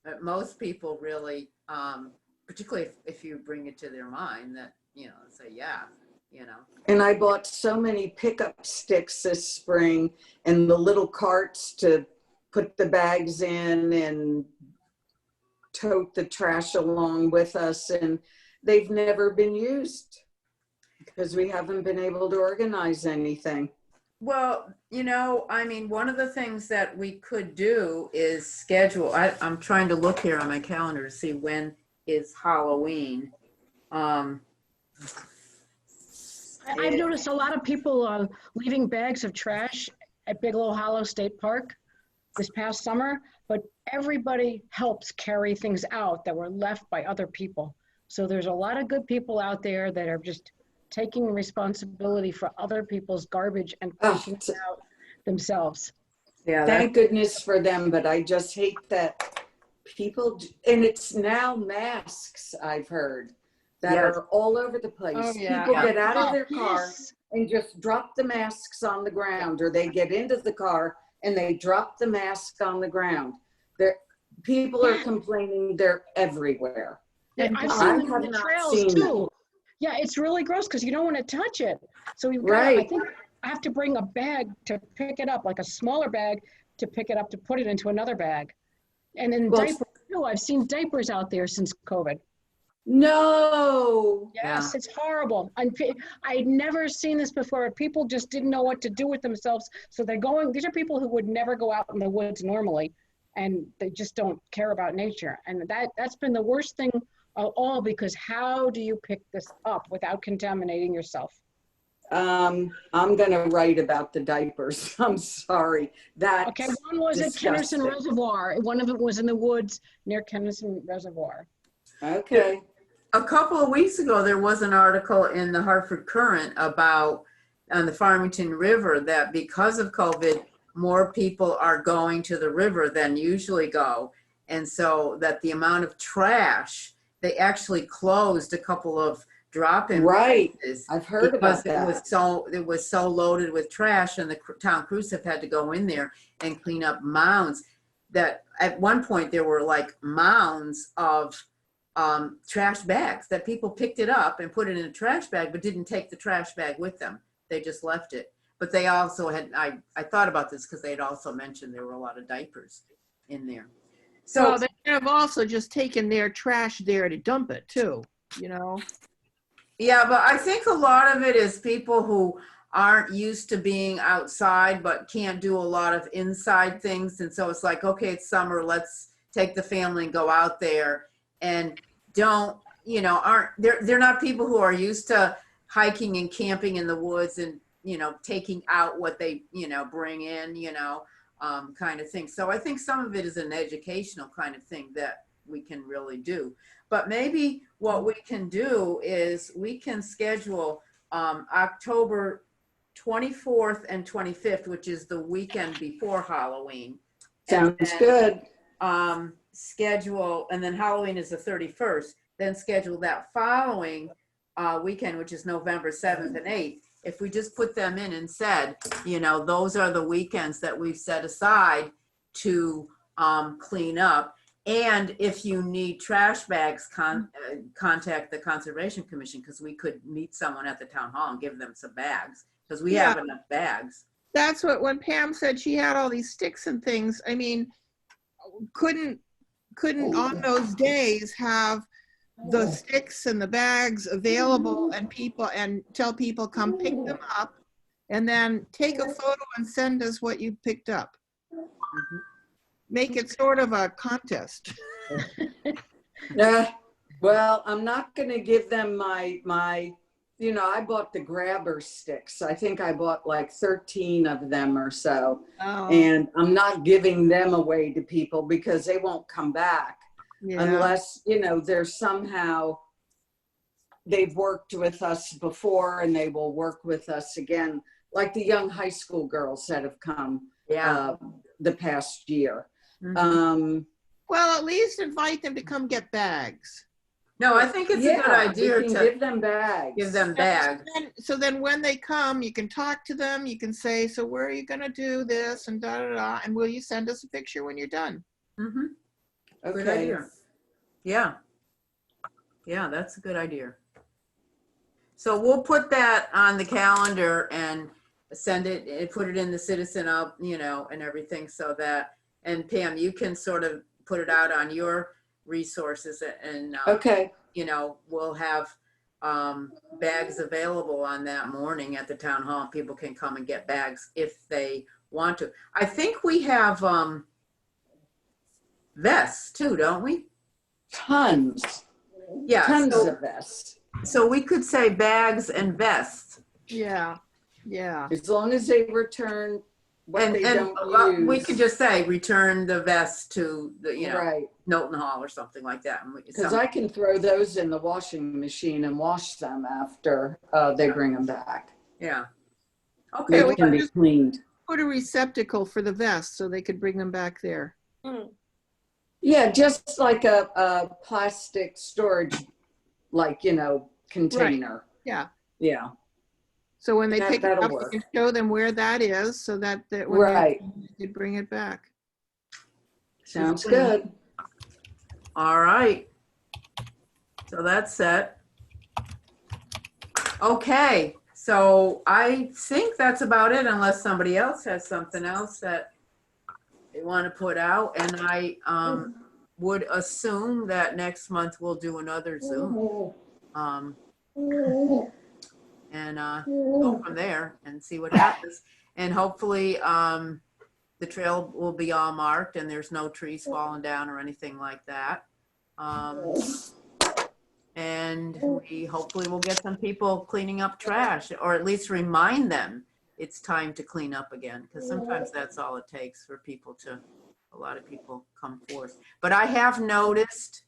But most people really, particularly if you bring it to their mind, that, you know, say, yeah, you know. And I bought so many pickup sticks this spring, and the little carts to put the bags in and tote the trash along with us, and they've never been used because we haven't been able to organize anything. Well, you know, I mean, one of the things that we could do is schedule, I'm trying to look here on my calendar to see when is Halloween. I've noticed a lot of people leaving bags of trash at Bigelow Hollow State Park this past summer, but everybody helps carry things out that were left by other people. So there's a lot of good people out there that are just taking responsibility for other people's garbage and pushing it out themselves. Yeah, thank goodness for them, but I just hate that people, and it's now masks, I've heard, that are all over the place. Oh, yeah. People get out of their car Yes. and just drop the masks on the ground, or they get into the car and they drop the mask on the ground. People are complaining they're everywhere. And I've I seen them have in the not trails seen too. Yeah, it's really gross because you don't want to touch it. So you've got, Right. I think I have to bring a bag to pick it up, like a smaller bag to pick it up to put it into another bag. And then Well, diapers too. I've seen diapers out there since COVID. No. Yes, it's horrible. I'd never seen this before. People just didn't know what to do with themselves. So these are people who would never go out in the woods normally, and they just don't care about nature. And that's been the worst thing of all, because how do you pick this up without contaminating yourself? I'm going to write about the diapers. I'm sorry. That's okay, one was disgusting. at Kennerson Reservoir. One of it was in the woods near Kennerson Reservoir. Okay. A couple of weeks ago, there was an article in the Hartford Courant about on the Farmington River that because of COVID, more people are going to the river than usually go. And so that the amount of trash, they actually closed a couple of drop-in places. I've heard about that. It was so loaded with trash, and the town crews have had to go in there and clean up mounds. That at one point there were like mounds of trash bags that people picked it up and put it in a trash bag, but didn't take the trash bag with them. They just left it. But they also had, I thought about this because they had also mentioned there were a lot of diapers in there. So well, they have also just taken their trash there to dump it too, you know? yeah, but I think a lot of it is people who aren't used to being outside, but can't do a lot of inside things. And so it's like, okay, it's summer, let's take the family and go out there, and don't, you know, they're not people who are used to hiking and camping in the woods and, you know, taking out what they, you know, bring in, you know, kind of thing. So I think some of it is an educational kind of thing that we can really do. But maybe what we can do is we can schedule October 24th and 25th, which is the weekend before Halloween. Sounds good. Schedule, and then Halloween is the 31st, then schedule that following weekend, which is November 7th and 8th. If we just put them in and said, you know, those are the weekends that we've set aside to clean up. And if you need trash bags, contact the Conservation Commission, because we could meet someone at the town hall and give them some bags, because we have enough bags. That's what, when Pam said she had all these sticks and things, I mean, couldn't on those days have the sticks and the bags available and tell people come pick them up and then take a photo and send us what you picked up. Make it sort of a contest. Well, I'm not going to give them my, you know, I bought the grabber sticks. I think I bought like 13 of them or so. Oh. And I'm not giving them away to people because they won't come back unless, you know, there's somehow they've worked with us before and they will work with us again, like the young high school girls that have come the past year. Well, at least invite them to come get bags. No, I think it's a good idea to to give them bags. give them bags. So then when they come, you can talk to them. You can say, so where are you going to do this and da da da, and will you send us a picture when you're done? Mm-hmm. Okay. Good idea. Yeah. Yeah, that's a good idea. So we'll put that on the calendar and send it and put it in the Citizen up, you know, and everything, so that, and Pam, you can sort of put it out on your resources, and Okay. you know, we'll have bags available on that morning at the town hall. People can come and get bags if they want to. I think we have vests too, don't we? Tons. Yeah, Tons of vests. so we could say bags and vests. Yeah, yeah. As long as they return what they don't use. We could just say return the vest to the, you know, right. Knowlton Hall or something like that. Because I can throw those in the washing machine and wash them after they bring them back. Yeah. Okay. They can be cleaned. Put a receptacle for the vest so they could bring them back there. Yeah, just like a plastic storage, like, you know, container. Right. Yeah. Yeah. So when they pick it that'll up, work. you can show them where that is so that when they could bring it back. Sounds good. All right. So that's set. Okay. So I think that's about it, unless somebody else has something else that they want to put out. And I would assume that next month we'll do another Zoom. And go from there and see what happens. And hopefully the trail will be all marked and there's no trees falling down or anything like that. And we hopefully will get some people cleaning up trash, or at least remind them it's time to clean up again, because sometimes that's all it takes for people to, a lot of people come forth. But I have noticed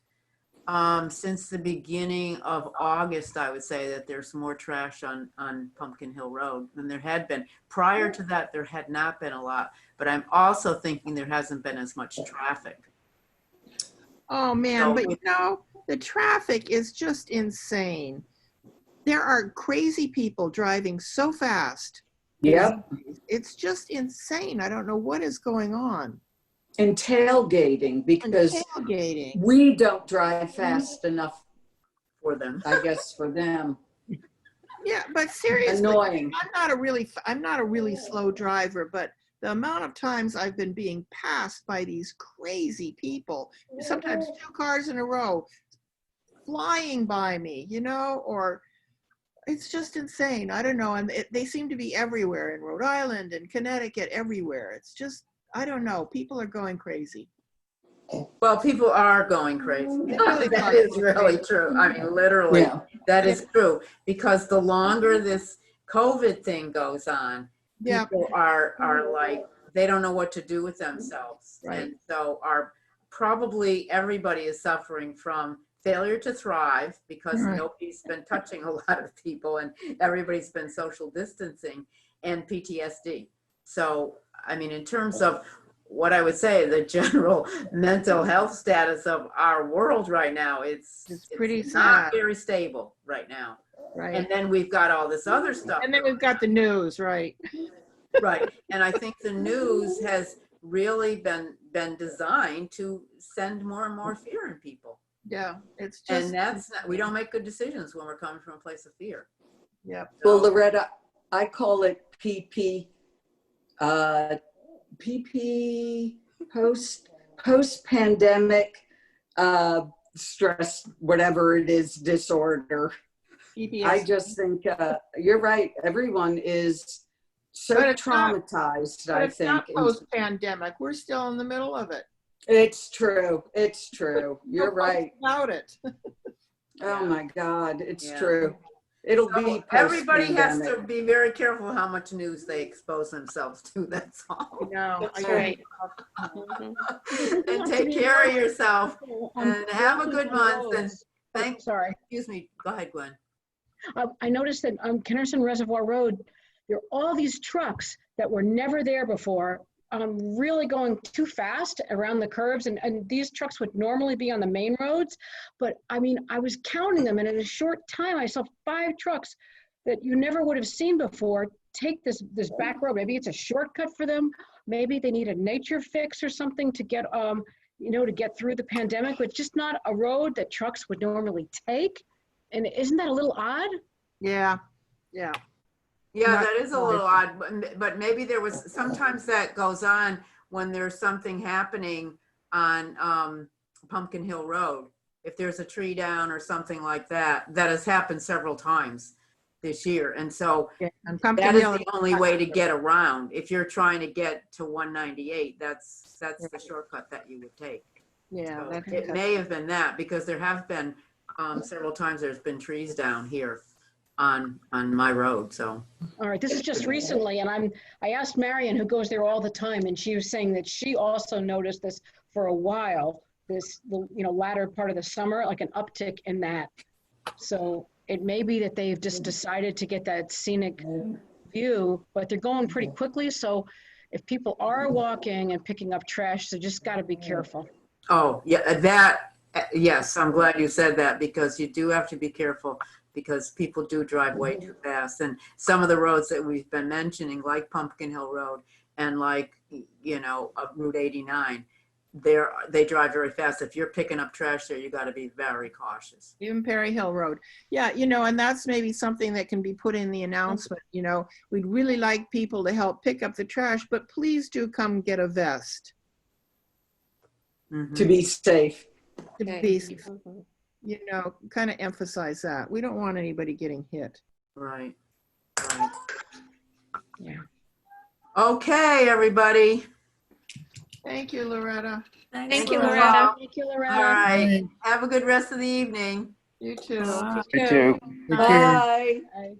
since the beginning of August, I would say that there's more trash on Pumpkin Hill Road than there had been. Prior to that, there had not been a lot, but I'm also thinking there hasn't been as much traffic. Oh man, So but you know, the traffic is just insane. There are crazy people driving so fast. Yep. It's just insane. I don't know what is going on. And tailgating, because Tailgating. we don't drive fast enough For them. I guess, for them. Yeah, but seriously, Annoying. I'm not a really slow driver, but the amount of times I've been being passed by these crazy people, sometimes 2 cars in a row, flying by me, you know, or It's just insane. I don't know. And they seem to be everywhere in Rhode Island and Connecticut, everywhere. It's just, I don't know. People are going crazy. Well, people are going crazy. really That are is going really crazy. true. I mean, literally, Yeah. that is true. Because the longer this COVID thing goes on, Yeah. people are like, they don't know what to do with themselves. Right. And so probably everybody is suffering from failure to thrive because Right. nobody's been touching a lot of people and everybody's been social distancing, and PTSD. So, I mean, in terms of what I would say, the general mental health status of our world right now, it's pretty not sad. very stable right now. Right. And then we've got all this other stuff. And then we've got the news, right? Right. And I think the news has really been designed to send more and more fear in people. Yeah. It's just. And that's not, we don't make good decisions when we're coming from a place of fear. Yeah. Well, Loretta, I call it PP post-pandemic stress, whatever it is, disorder. PTSD. I just think you're right. Everyone is so But it's not- traumatized, But I it's not think. post-pandemic. We're still in the middle of it. It's true. It's true. You're No question right. about it. Oh my God, it's Yeah. true. It'll So be everybody has to post-pandemic. be very careful how much news they expose themselves to. That's all. No, That's I right. agree. And take care of yourself and have a good month. And thank, Sorry. excuse me. Go ahead, Gwen. I noticed that on Kennerson Reservoir Road, there are all these trucks that were never there before, really going too fast around the curves. And these trucks would normally be on the main roads. But I mean, I was counting them, and in a short time, I saw 5 trucks that you never would have seen before take this back road. Maybe it's a shortcut for them. Maybe they need a nature fix or something to get, to get through the pandemic, but just not a road that trucks would normally take. And isn't that a little odd? Yeah. Yeah. Yeah, Not that is a little odd, but maybe there was, sometimes that goes on when there's something happening on Pumpkin Hill Road. If there's a tree down or something like that, that has happened several times this year. And so Yeah. And Pumpkin that is Hill the only way to get around. If you're trying to get to 198, that's the shortcut that you would take. Yeah. So That's it may have been that, because there have been several times there's been trees down here on my road. So All right, this is just recently, and I asked Marion, who goes there all the time, and she was saying that she also noticed this for a while, latter part of the summer, like an uptick in that. So it may be that they've just decided to get that scenic view, but they're going pretty quickly. So if people are walking and picking up trash, they just got to be careful. oh yeah, yes, I'm glad you said that, because you do have to be careful, because people do drive way too fast. And some of the roads that we've been mentioning, like Pumpkin Hill Road and like, Route 89, they drive very fast. If you're picking up trash there, you got to be very cautious. even Perry Hill Road. Yeah, and that's maybe something that can be put in the announcement. We'd really like people to help pick up the trash, but please do come get a vest. Mhm. To be safe. To Okay. be, kind of emphasize that. We don't want anybody getting hit. Right. Yeah. Okay, everybody. Thank you, Loretta. Thank you, Thank Loretta. Thank you, All Loretta. right. Have a good rest of the evening. You too. You too. Take care. Bye. Bye.